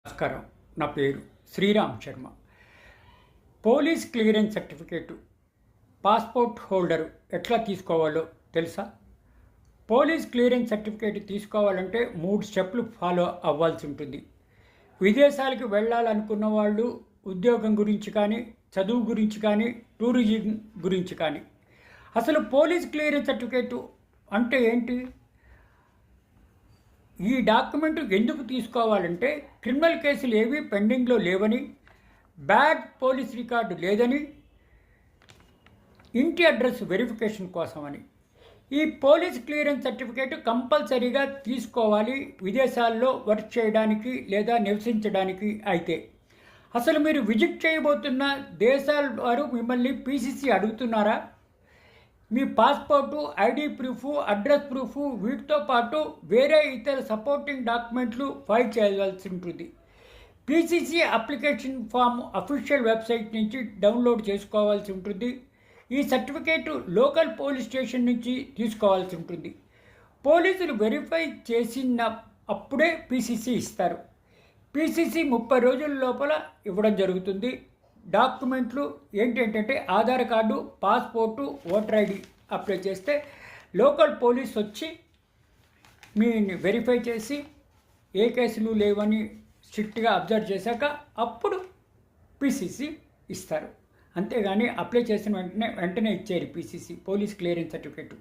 నమస్కారం. నా పేరు Sriram Sharma. Police clearance certificate passport holder ఎట్లా తీసుకోవాలో తెలుసా? పోలీస్ క్లియరెన్స్ సర్టిఫికేట్ తీసుకోవాలంటే 3 స్టెప్లు ఫాలో అవ్వాల్సి ఉంటుంది. విదేశాలకు వెళ్ళాలనుకున్న వాళ్ళు ఉద్యోగం గురించి కానీ, చదువు గురించి కానీ, టూరిజం గురించి కానీ. అసలు పోలీస్ క్లియరెన్స్ సర్టిఫికేటు అంటే ఏంటి? ఈ డాక్యుమెంట్ ఎందుకు తీసుకోవాలంటే క్రిమినల్ కేసులు ఏవి పెండింగ్లో లేవని, బ్యాడ్ పోలీస్ రికార్డు లేదని, ఇంటి అడ్రస్ వెరిఫికేషన్ కోసమని. ఈ పోలీస్ క్లియరెన్స్ సర్టిఫికేట్ కంపల్సరీగా తీసుకోవాలి విదేశాల్లో వర్క్ చేయడానికి లేదా నివసించడానికి. అయితే అసలు మీరు విజిట్ చేయబోతున్న దేశాల వారు మిమ్మల్ని పీసీసీ అడుగుతున్నారా? మీ passport, ID proof, address proof వీటితో పాటు వేరే ఇతర సపోర్టింగ్ డాక్యుమెంట్లు ఫైల్ చేయాల్సి ఉంటుంది. PCC application form official website నుంచి డౌన్లోడ్ చేసుకోవాల్సి ఉంటుంది. ఈ సర్టిఫికేటు లోకల్ పోలీస్ స్టేషన్ నుంచి తీసుకోవాల్సి ఉంటుంది. పోలీసులు వెరిఫై చేసిన అప్పుడే పీసీసీ ఇస్తారు. పీసీసీ 30 రోజుల లోపల ఇవ్వడం జరుగుతుంది. డాక్యుమెంట్లు ఏంటంటే Aadhaar card, passport, voter ID apply చేస్తే లోకల్ పోలీస్ వచ్చి మీని వెరిఫై చేసి ఏ కేసులు లేవని స్ట్రిక్ట్గా అబ్జర్వ్ చేశాక అప్పుడు పీసీసీ ఇస్తారు. అంతేగాని అప్లై చేసిన వెంటనే ఇచ్చేది పీసీసీ పోలీస్ క్లియరెన్స్ సర్టిఫికేట్.